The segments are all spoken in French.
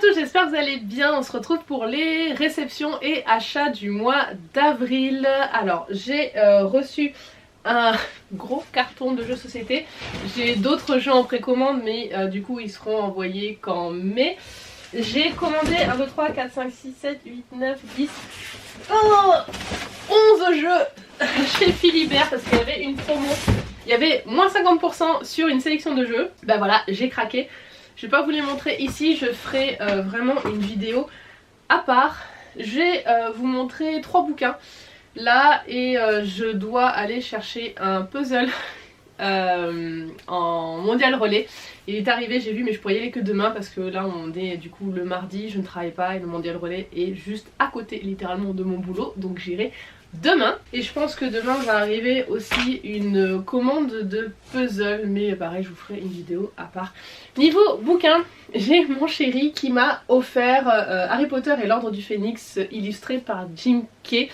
tous, j'espère que vous allez bien. On se retrouve pour les réceptions et achats du mois d'avril. Alors j'ai reçu un gros carton de jeux société. J'ai d'autres jeux en précommande mais du coup ils seront envoyés qu'en mai. J'ai commandé 1, 2, 3, 4, 5, 6, 7, 8, 9, 10, 11 jeux chez Philibert parce qu'il y avait une promo. Il y avait moins 50% sur une sélection de jeux. Bah voilà, j'ai craqué. Je vais pas vous les montrer ici, je ferai vraiment une vidéo à part. Je vais vous montrer 3 bouquins là et je dois aller chercher un puzzle en mondial relais. Il est arrivé, j'ai vu, mais je pourrais y aller que demain parce que là on est du coup le mardi, je ne travaille pas et le mondial relais est juste à côté littéralement de mon boulot, donc j'irai demain. Et je pense que demain va arriver aussi une commande de puzzle, mais pareil je vous ferai une vidéo à part. Niveau bouquin, j'ai mon chéri qui m'a offert Harry Potter et l'Ordre du Phénix illustré par Jim Kay.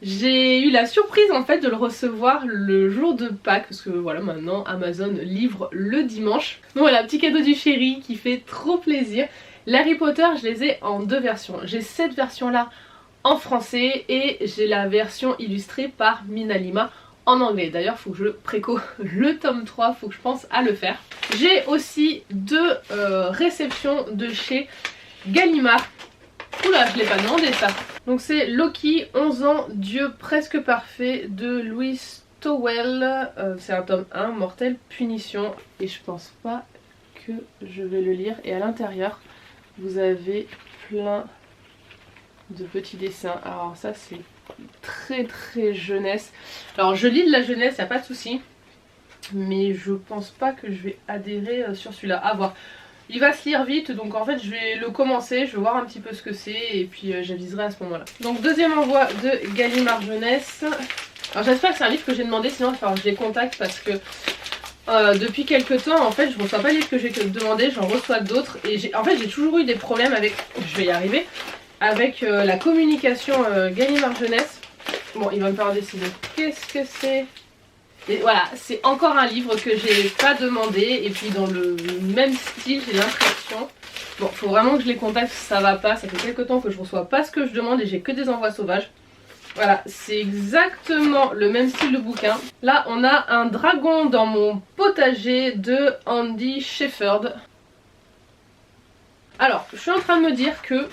J'ai eu la surprise en fait de le recevoir le jour de Pâques parce que voilà, maintenant Amazon livre le dimanche. Donc voilà, petit cadeau du chéri qui fait trop plaisir. Les Harry Potter, je les ai en 2 versions. J'ai cette version là en français et j'ai la version illustrée par Minalima en anglais. D'ailleurs faut que je préco le tome 3, faut que je pense à le faire. J'ai aussi 2 réceptions de chez Gallimard. Oula, je l'ai pas demandé ça. Donc c'est Loki, 11 ans, Dieu presque parfait de Louis Stowell. C'est un tome 1, Mortelle Punition. Et je pense pas que je vais le lire. Et à l'intérieur, vous avez plein de petits dessins. Alors ça c'est très jeunesse. Alors je lis de la jeunesse, y a pas de souci. Mais je pense pas que je vais adhérer sur celui-là. À voir. Il va se lire vite, donc en fait je vais le commencer, je vais voir un petit peu ce que c'est et puis j'aviserai à ce moment là. Donc deuxième envoi de Gallimard Jeunesse. Alors j'espère que c'est un livre que j'ai demandé, sinon il va falloir que je les contacte parce que depuis quelques temps en fait je reçois pas les livres que j'ai demandé, j'en reçois d'autres. Et en fait j'ai toujours eu des problèmes avec, je vais y arriver, avec la communication Gallimard Jeunesse. Bon, il va me faire décider. Qu'est-ce que c'est ? Et voilà, c'est encore un livre que j'ai pas demandé et puis dans le même style j'ai l'impression. Bon, faut vraiment que je les contacte, ça va pas, ça fait quelques temps que je reçois pas ce que je demande et j'ai que des envois sauvages. Voilà, c'est exactement le même style de bouquin. Là on a un dragon dans mon potager de Andy Shepherd. Alors, je suis en train de me dire que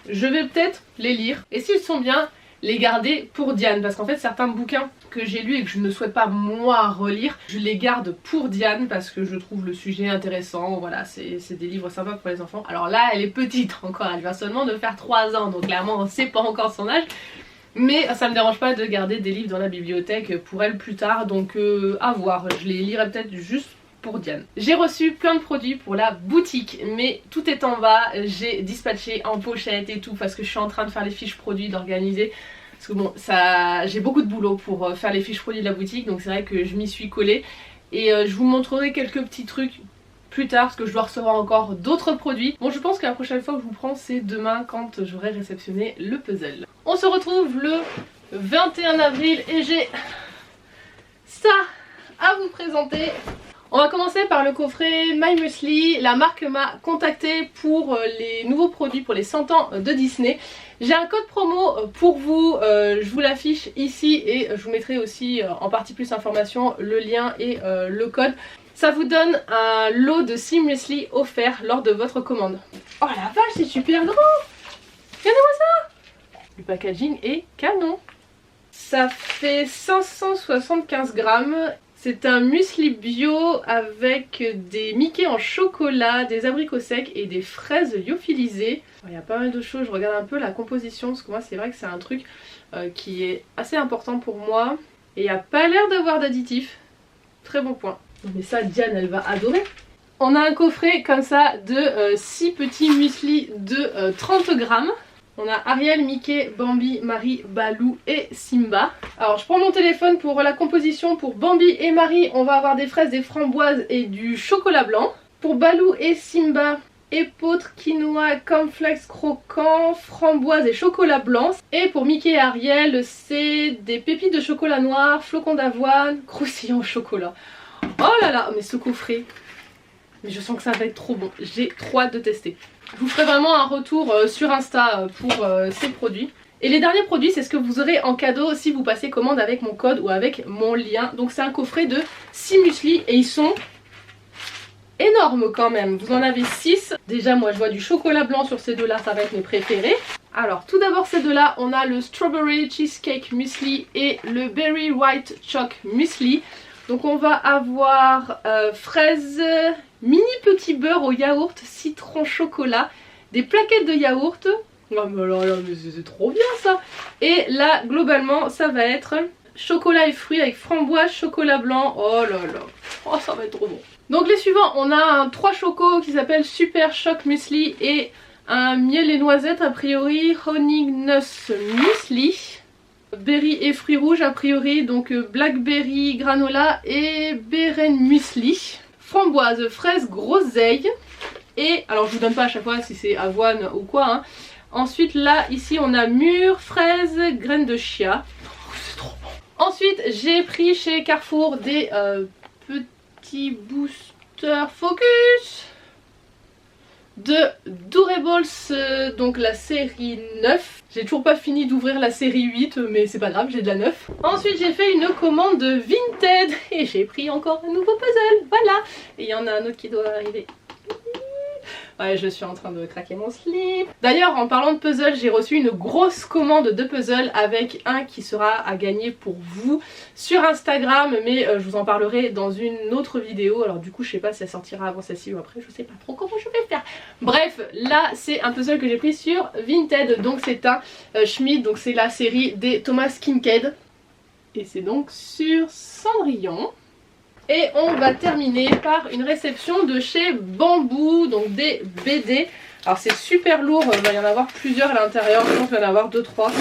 je vais peut-être les lire et s'ils sont bien, les garder pour Diane, parce qu'en fait certains bouquins que j'ai lus et que je ne souhaite pas moi relire, je les garde pour Diane parce que je trouve le sujet intéressant. Voilà, c'est des livres sympas pour les enfants. Alors là elle est petite encore, elle vient seulement de faire 3 ans, donc clairement on sait pas encore son âge. Mais ça me dérange pas de garder des livres dans la bibliothèque pour elle plus tard, donc à voir, je les lirai peut-être juste pour Diane. J'ai reçu plein de produits pour la boutique, mais tout est en bas, j'ai dispatché en pochette et tout parce que je suis en train de faire les fiches produits, d'organiser. Parce que bon, j'ai beaucoup de boulot pour faire les fiches produits de la boutique, donc c'est vrai que je m'y suis collée. Et je vous montrerai quelques petits trucs plus tard parce que je dois recevoir encore d'autres produits. Bon, je pense que la prochaine fois que je vous prends c'est demain quand j'aurai réceptionné le puzzle. On se retrouve le 21 avril et j'ai ça à vous présenter. On va commencer par le coffret My Muesli. La marque m'a contacté pour les nouveaux produits pour les 100 ans de Disney. J'ai un code promo pour vous, je vous l'affiche ici et je vous mettrai aussi en partie plus information le lien et le code. Ça vous donne un lot de 6 muesli offert lors de votre commande. Oh la vache, c'est super gros! Regardez-moi ça! Le packaging est canon. Ça fait 575 grammes. C'est un muesli bio avec des Mickey en chocolat, des abricots secs et des fraises lyophilisées. Il y a pas mal de choses, je regarde un peu la composition parce que moi c'est vrai que c'est un truc qui est assez important pour moi. Et il n'y a pas l'air d'avoir d'additifs. Très bon point. Mais ça Diane elle va adorer. On a un coffret comme ça de 6 petits muesli de 30 grammes. On a Ariel, Mickey, Bambi, Marie, Balou et Simba. Alors je prends mon téléphone pour la composition. Pour Bambi et Marie, on va avoir des fraises, des framboises et du chocolat blanc. Pour Balou et Simba, épeautre, quinoa, cornflakes croquants, framboises et chocolat blanc. Et pour Mickey et Ariel, c'est des pépites de chocolat noir, flocons d'avoine, croustillants au chocolat. Oh là là, mais ce coffret, Mais je sens que ça va être trop bon. J'ai trop hâte de tester. Je vous ferai vraiment un retour sur Insta pour ces produits. Et les derniers produits, c'est ce que vous aurez en cadeau si vous passez commande avec mon code ou avec mon lien. Donc c'est un coffret de 6 muesli et ils sont énormes quand même. Vous en avez 6. Déjà moi je vois du chocolat blanc sur ces deux-là, ça va être mes préférés. Alors tout d'abord ces deux-là, on a le Strawberry Cheesecake Muesli et le Berry White Choc Muesli. Donc on va avoir fraises, mini petit beurre au yaourt, citron, chocolat, des plaquettes de yaourt. Oh mais alors là, mais c'est trop bien ça. Et là globalement ça va être chocolat et fruits avec framboise, chocolat blanc. Oh là là, oh ça va être trop bon. Donc les suivants, on a un 3 chocos qui s'appelle Super Choc Muesli et un miel et noisettes a priori Honey Nuts Muesli. Berry et fruits rouges a priori, donc blackberry granola et beren muesli. Framboise, fraise, groseille. Et alors je vous donne pas à chaque fois si c'est avoine ou quoi hein. Ensuite là ici on a mûre, fraise, graines de chia. Oh, c'est trop bon. Ensuite j'ai pris chez Carrefour des petits boosters focus de Durables, donc la série 9. J'ai toujours pas fini d'ouvrir la série 8 mais c'est pas grave, j'ai de la 9. Ensuite j'ai fait une commande de Vinted et j'ai pris encore un nouveau puzzle, voilà. Et il y en a un autre qui doit arriver. Ouais, je suis en train de craquer mon slip. D'ailleurs, en parlant de puzzle, j'ai reçu une grosse commande de puzzle avec un qui sera à gagner pour vous sur Instagram, mais je vous en parlerai dans une autre vidéo. Alors du coup, je sais pas si elle sortira avant celle-ci ou après, je sais pas trop comment je vais faire. Bref, là, c'est un puzzle que j'ai pris sur Vinted, donc c'est un Schmidt, donc c'est la série des Thomas Kinkade. Et c'est donc sur Cendrillon. Et on va terminer par une réception de chez Bamboo, donc des BD. Alors c'est super lourd, il va y en avoir plusieurs à l'intérieur, je pense qu'il va y en avoir 2-3.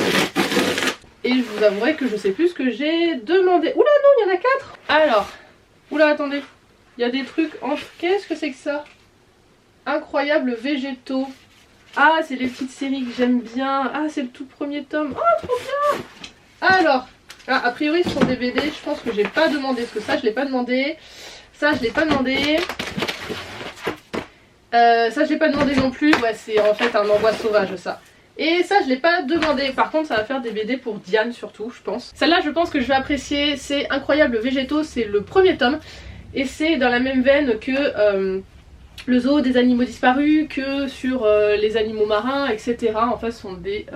Et je vous avouerai que je sais plus ce que j'ai demandé. Oula non, il y en a 4. Alors, oula attendez, il y a des trucs entre... Qu'est-ce que c'est que ça? Incroyable végétaux. Ah c'est les petites séries que j'aime bien. Ah c'est le tout premier tome. Oh trop bien. Alors... Ah, a priori ce sont des BD, je pense que j'ai pas demandé, parce que ça je l'ai pas demandé, ça je l'ai pas demandé, ça je l'ai pas demandé non plus, ouais c'est en fait un envoi sauvage ça. Et ça je l'ai pas demandé, par contre ça va faire des BD pour Diane surtout je pense. Celle-là je pense que je vais apprécier, c'est Incroyable végétaux, c'est le premier tome, et c'est dans la même veine que le zoo des animaux disparus, que sur les animaux marins, etc. En fait ce sont des...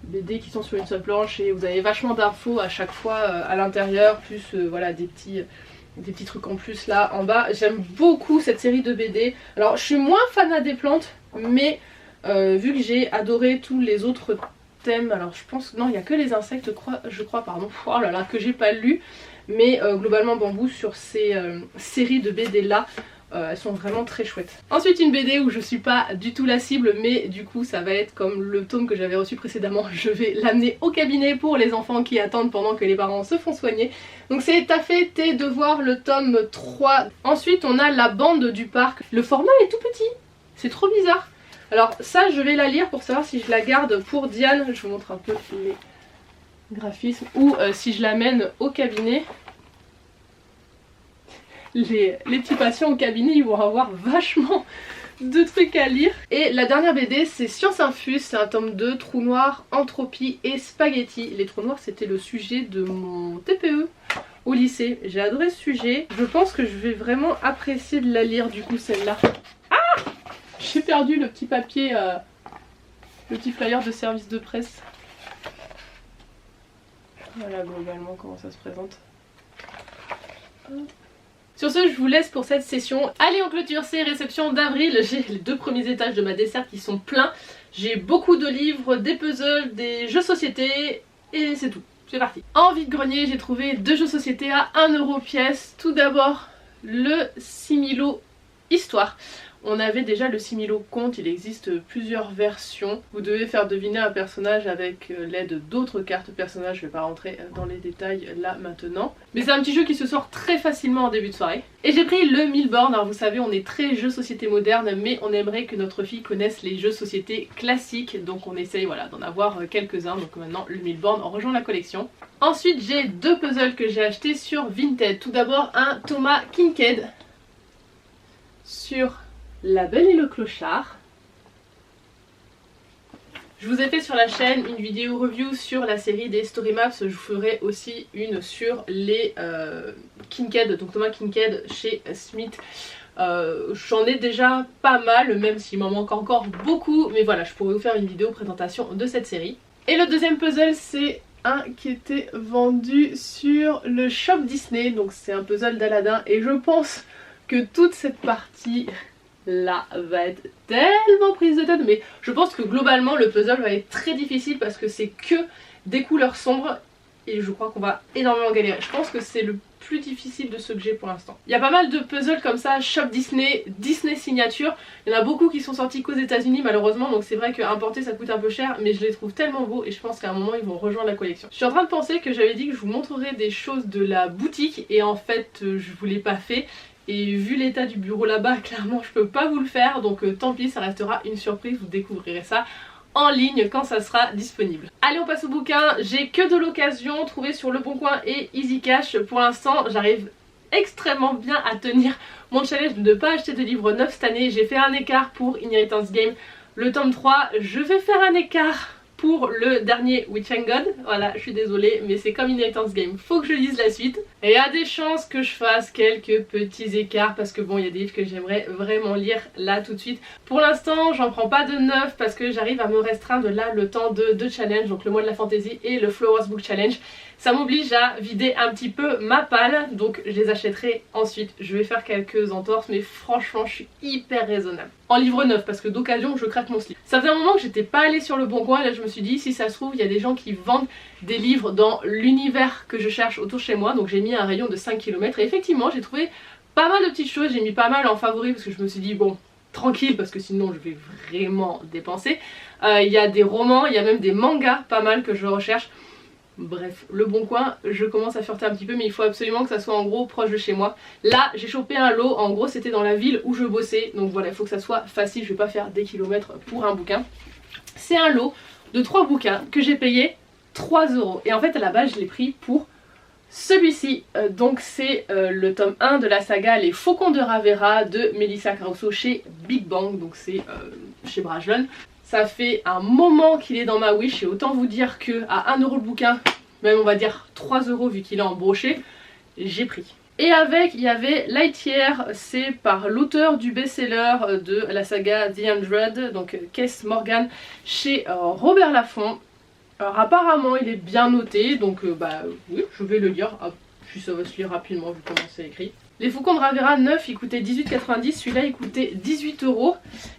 BD qui sont sur une seule planche et vous avez vachement d'infos à chaque fois à l'intérieur, plus voilà des petits trucs en plus là en bas. J'aime beaucoup cette série de BD. Alors je suis moins fanat des plantes, mais vu que j'ai adoré tous les autres thèmes, alors je pense non il n'y a que les insectes je crois pardon, oh là là que j'ai pas lu, mais globalement Bamboo sur ces séries de BD là, elles sont vraiment très chouettes. Ensuite une BD où je suis pas du tout la cible, mais du coup ça va être comme le tome que j'avais reçu précédemment, je vais l'amener au cabinet pour les enfants qui attendent pendant que les parents se font soigner. Donc c'est T'as fait tes devoirs, le tome 3. Ensuite on a La bande du parc. Le format est tout petit, c'est trop bizarre. Alors ça je vais la lire pour savoir si je la garde pour Diane, je vous montre un peu les graphismes, ou si je l'amène au cabinet. Les petits patients au cabinet ils vont avoir vachement de trucs à lire. Et la dernière BD c'est Science Infuse, c'est un tome 2, Trou Noir, Entropie et Spaghetti. Les trous noirs c'était le sujet de mon TPE au lycée, j'ai adoré ce sujet. Je pense que je vais vraiment apprécier de la lire du coup celle-là. Ah, j'ai perdu le petit papier, le petit flyer de service de presse. Voilà globalement comment ça se présente. Sur ce, je vous laisse pour cette session. Allez, on clôture ces réceptions d'avril. J'ai les 2 premiers étages de ma desserte qui sont pleins. J'ai beaucoup de livres, des puzzles, des jeux société et c'est tout. C'est parti. En vide-grenier, j'ai trouvé 2 jeux société à 1 € pièce. Tout d'abord, le Similo Histoire. On avait déjà le Similo Conte, il existe plusieurs versions. Vous devez faire deviner un personnage avec l'aide d'autres cartes personnages, je vais pas rentrer dans les détails là maintenant. Mais c'est un petit jeu qui se sort très facilement en début de soirée. Et j'ai pris le Milborn, alors vous savez on est très jeux société moderne, mais on aimerait que notre fille connaisse les jeux société classiques, donc on essaye voilà, d'en avoir quelques-uns, donc maintenant le Milborn rejoint la collection. Ensuite j'ai 2 puzzles que j'ai achetés sur Vinted. Tout d'abord un Thomas Kinkade. sur La Belle et le Clochard. Je vous ai fait sur la chaîne une vidéo review sur la série des Story Maps. Je vous ferai aussi une sur les Kincaid, donc Thomas Kincaid chez Smith. J'en ai déjà pas mal, même s'il m'en manque encore beaucoup. Mais voilà, je pourrais vous faire une vidéo présentation de cette série. Et le deuxième puzzle, c'est un qui était vendu sur le shop Disney. Donc c'est un puzzle d'Aladin. Et je pense que toute cette partie là va être tellement prise de tête, mais je pense que globalement le puzzle va être très difficile parce que c'est que des couleurs sombres et je crois qu'on va énormément galérer. Je pense que c'est le plus difficile de ceux que j'ai pour l'instant. Il y a pas mal de puzzles comme ça, Shop Disney, Disney Signature. Il y en a beaucoup qui sont sortis qu'aux États-Unis malheureusement, donc c'est vrai qu'importer ça coûte un peu cher, mais je les trouve tellement beaux et je pense qu'à un moment ils vont rejoindre la collection. Je suis en train de penser que j'avais dit que je vous montrerais des choses de la boutique et en fait je vous l'ai pas fait. Et vu l'état du bureau là-bas, clairement je peux pas vous le faire, donc tant pis, ça restera une surprise, vous découvrirez ça en ligne quand ça sera disponible. Allez, on passe au bouquin. J'ai que de l'occasion trouvé sur Le Bon Coin et Easy Cash. Pour l'instant, j'arrive extrêmement bien à tenir mon challenge de ne pas acheter de livres neufs cette année. J'ai fait un écart pour Inheritance Game, le tome 3. Je vais faire un écart pour le dernier Witch and God. Voilà, je suis désolée, mais c'est comme Inheritance Game, faut que je lise la suite. Et il y a des chances que je fasse quelques petits écarts parce que bon, il y a des livres que j'aimerais vraiment lire là tout de suite. Pour l'instant, j'en prends pas de neuf parce que j'arrive à me restreindre là le temps de deux challenges, donc le mois de la fantasy et le Flowers Book Challenge. Ça m'oblige à vider un petit peu ma palle, donc je les achèterai ensuite. Je vais faire quelques entorses, mais franchement, je suis hyper raisonnable. En livre neuf, parce que d'occasion, je craque mon slip. Ça faisait un moment que j'étais pas allée sur Le Bon Coin, là je me suis dit, si ça se trouve, il y a des gens qui vendent des livres dans l'univers que je cherche autour de chez moi, donc j'ai mis un rayon de 5 km et effectivement, j'ai trouvé pas mal de petites choses, j'ai mis pas mal en favori parce que je me suis dit, bon, tranquille, parce que sinon je vais vraiment dépenser. Il y a des romans, il y a même des mangas, pas mal que je recherche. Bref, Le Bon Coin, je commence à fureter un petit peu, mais il faut absolument que ça soit en gros proche de chez moi. Là, j'ai chopé un lot, en gros c'était dans la ville où je bossais, donc voilà, il faut que ça soit facile, je vais pas faire des kilomètres pour un bouquin. C'est un lot de 3 bouquins que j'ai payé 3 €. Et en fait à la base je l'ai pris pour celui-ci. Donc c'est le tome 1 de la saga Les Faucons de Ravera de Melissa Caruso chez Big Bang, donc c'est chez Brajlon. Ça fait un moment qu'il est dans ma wish et autant vous dire que à 1 € le bouquin, même on va dire 3 € vu qu'il est en brochet, j'ai pris. Et avec, il y avait Lightyear, c'est par l'auteur du best-seller de la saga The Hundred, donc Kess Morgan, chez Robert Laffont. Alors apparemment il est bien noté, donc bah oui, je vais le lire, puis ça va se lire rapidement vu comment c'est écrit. Les Faucons de Ravera 9 il coûtait 18,90, celui-là il coûtait 18 €.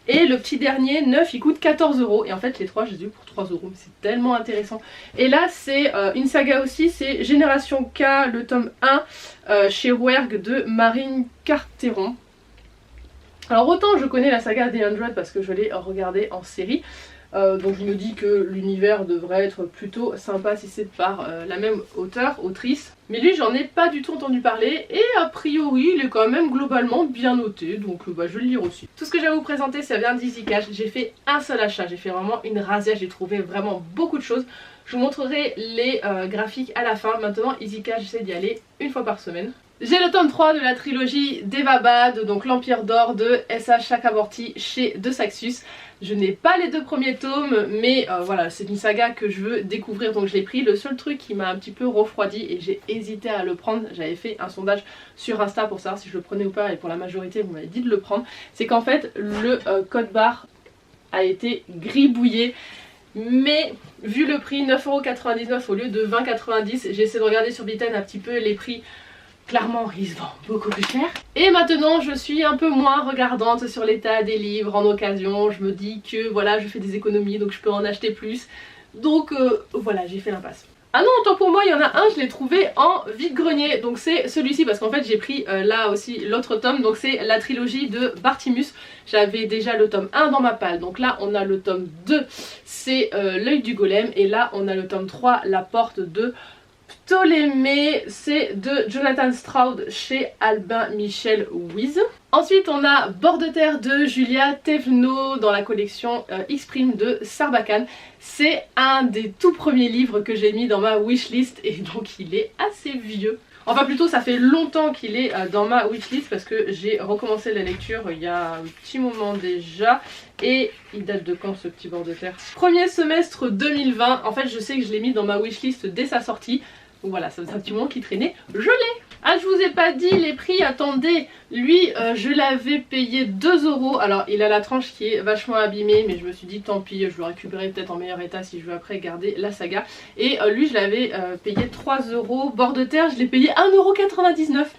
Et le petit dernier 9 il coûte 14 €. Et en fait les trois je les ai eu pour 3 €, mais c'est tellement intéressant. Et là c'est une saga aussi, c'est Génération K, le tome 1 chez Rouergue de Marine Carteron. Alors autant je connais la saga The 100 parce que je l'ai regardée en série. Donc je me dis que l'univers devrait être plutôt sympa si c'est par la même autrice. Mais lui j'en ai pas du tout entendu parler et a priori il est quand même globalement bien noté, donc bah, je vais le lire aussi. Tout ce que j'ai à vous présenter ça vient d'Easy Cash, j'ai fait un seul achat, j'ai fait vraiment une razzia, j'ai trouvé vraiment beaucoup de choses. Je vous montrerai les graphiques à la fin. Maintenant Easy Cash j'essaie d'y aller une fois par semaine. J'ai le tome 3 de la trilogie d'Eva Bad, donc l'Empire d'Or de S.H. Chakraborty chez De Saxus. Je n'ai pas les 2 premiers tomes, mais voilà, c'est une saga que je veux découvrir, donc je l'ai pris. Le seul truc qui m'a un petit peu refroidi et j'ai hésité à le prendre, j'avais fait un sondage sur Insta pour savoir si je le prenais ou pas, et pour la majorité vous m'avez dit de le prendre, c'est qu'en fait le code barre a été gribouillé. Mais vu le prix 9,99 € au lieu de 20,90 €, j'ai essayé de regarder sur Bitan un petit peu les prix. Clairement, il se vend beaucoup plus cher. Et maintenant, je suis un peu moins regardante sur l'état des livres en occasion. Je me dis que voilà, je fais des économies, donc je peux en acheter plus. Donc voilà, j'ai fait l'impasse. Ah non, autant pour moi, il y en a un, je l'ai trouvé en vide-grenier. Donc c'est celui-ci, parce qu'en fait j'ai pris là aussi l'autre tome. Donc c'est la trilogie de Bartimus. J'avais déjà le tome 1 dans ma palle. Donc là, on a le tome 2, c'est l'œil du golem. Et là, on a le tome 3, la porte de Ptolémée, c'est de Jonathan Stroud chez Albin Michel Wyss. Ensuite on a Bord de terre de Julia Thévenot dans la collection X-Prime de Sarbacane. C'est un des tout premiers livres que j'ai mis dans ma wishlist et donc il est assez vieux. Enfin plutôt ça fait longtemps qu'il est dans ma wishlist parce que j'ai recommencé la lecture il y a un petit moment déjà. Et il date de quand ce petit bord de terre? Premier semestre 2020, en fait je sais que je l'ai mis dans ma wishlist dès sa sortie. Donc voilà, ça faisait un petit moment qu'il traînait, je l'ai. Ah, je vous ai pas dit les prix, attendez. Lui, je l'avais payé 2 €. Alors, il a la tranche qui est vachement abîmée, mais je me suis dit, tant pis, je le récupérerai peut-être en meilleur état si je veux après garder la saga. Et lui, je l'avais payé 3 €. Bord de terre, je l'ai payé 1,99 €.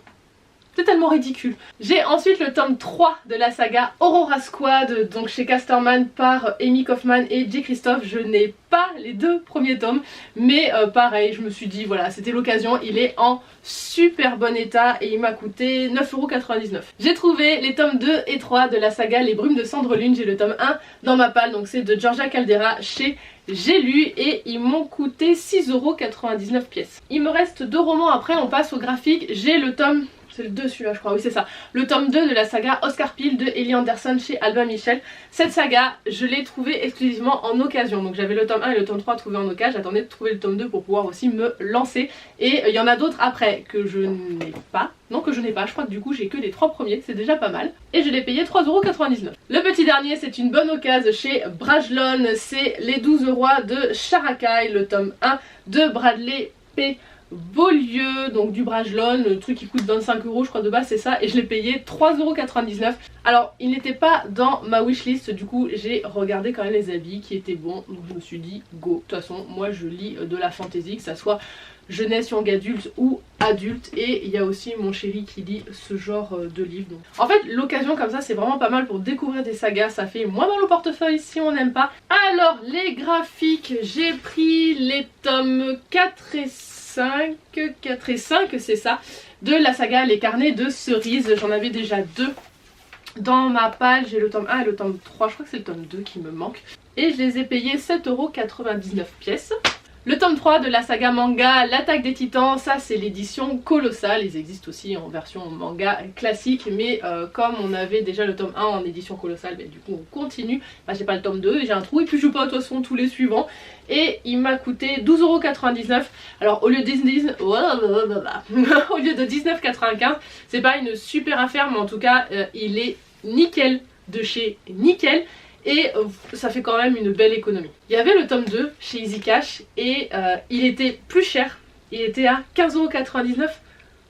C'est tellement ridicule. J'ai ensuite le tome 3 de la saga Aurora Squad, donc chez Casterman par Amy Kaufman et J. Christophe. Je n'ai pas les 2 premiers tomes, mais pareil, je me suis dit voilà, c'était l'occasion. Il est en super bon état et il m'a coûté 9,99 €. J'ai trouvé les tomes 2 et 3 de la saga Les Brumes de Cendre Lune. J'ai le tome 1 dans ma palle, donc c'est de Georgia Caldera chez J'ai lu et ils m'ont coûté 6,99 € pièce. Il me reste 2 romans après, on passe au graphique. J'ai le tome... c'est le 2 celui-là je crois, oui c'est ça. Le tome 2 de la saga Oscar Peel de Ellie Anderson chez Albin Michel. Cette saga, je l'ai trouvée exclusivement en occasion. Donc j'avais le tome 1 et le tome 3 trouvés en occasion. J'attendais de trouver le tome 2 pour pouvoir aussi me lancer. Et il y en a d'autres après que je n'ai pas. Non que je n'ai pas, je crois que du coup j'ai que les 3 premiers, c'est déjà pas mal. Et je l'ai payé 3,99 €. Le petit dernier c'est une bonne occasion chez Brajlon. C'est Les 12 rois de Sharakai, le tome 1 de Bradley P. Beaulieu, donc du Brajlon, le truc qui coûte 25 € je crois de base c'est ça, et je l'ai payé 3,99 €. Alors il n'était pas dans ma wishlist, du coup j'ai regardé quand même les habits qui étaient bons, donc je me suis dit go. De toute façon moi je lis de la fantasy, que ça soit jeunesse, young adulte ou adulte, et il y a aussi mon chéri qui lit ce genre de livre. Donc. En fait l'occasion comme ça c'est vraiment pas mal pour découvrir des sagas, ça fait moins mal au portefeuille si on n'aime pas. Alors les graphiques, j'ai pris les tomes 4 et 5, c'est ça, de la saga Les Carnets de Cerise. J'en avais déjà 2 dans ma palle, j'ai le tome 1 et le tome 3, je crois que c'est le tome 2 qui me manque. Et je les ai payés 7,99 € pièce. Le tome 3 de la saga manga L'Attaque des Titans, ça c'est l'édition colossale, ils existent aussi en version manga classique, mais comme on avait déjà le tome 1 en édition colossale, du coup on continue. J'ai pas le tome 2 et j'ai un trou et puis je joue pas de toute façon tous les suivants. Et il m'a coûté 12,99 €. Alors au lieu de 19,95 €, c'est pas une super affaire, mais en tout cas il est nickel de chez nickel. Et ça fait quand même une belle économie. Il y avait le tome 2 chez Easy Cash et il était plus cher. Il était à 15,99 €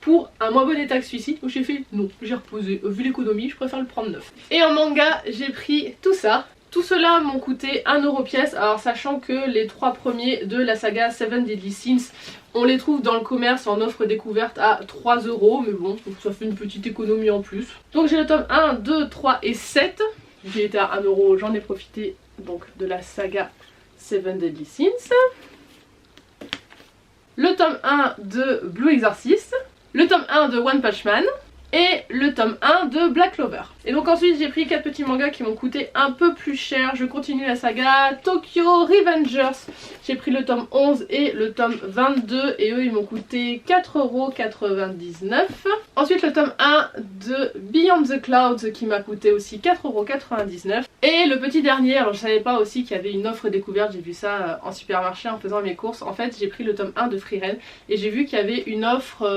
pour un moins bon état que celui-ci. Donc j'ai fait non, j'ai reposé. Vu l'économie, je préfère le prendre neuf. Et en manga, j'ai pris tout ça. Tout cela m'ont coûté 1 € pièce. Alors sachant que les 3 premiers de la saga Seven Deadly Sins, on les trouve dans le commerce en offre découverte à 3 €. Mais bon, ça fait une petite économie en plus. Donc j'ai le tome 1, 2, 3 et 7. J'ai été à 1 €, j'en ai profité donc de la saga Seven Deadly Sins. Le tome 1 de Blue Exorcist, le tome 1 de One Punch Man et le tome 1 de Black Clover. Et donc ensuite j'ai pris 4 petits mangas qui m'ont coûté un peu plus cher. Je continue la saga Tokyo Revengers. J'ai pris le tome 11 et le tome 22 et eux ils m'ont coûté 4,99 €. Ensuite le tome 1 de Beyond the Clouds qui m'a coûté aussi 4,99 €. Et le petit dernier, alors je savais pas aussi qu'il y avait une offre découverte, j'ai vu ça en supermarché en faisant mes courses. En fait j'ai pris le tome 1 de Frieren et j'ai vu qu'il y avait une offre...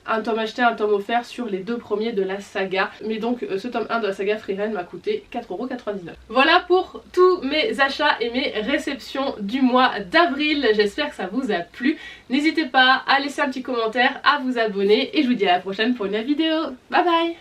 un tome acheté, un tome offert sur les 2 premiers de la saga. Mais donc ce tome 1 de la saga Frieren m'a coûté 4,99 €. Voilà pour tous mes achats et mes réceptions du mois d'avril. J'espère que ça vous a plu. N'hésitez pas à laisser un petit commentaire, à vous abonner et je vous dis à la prochaine pour une nouvelle vidéo. Bye bye!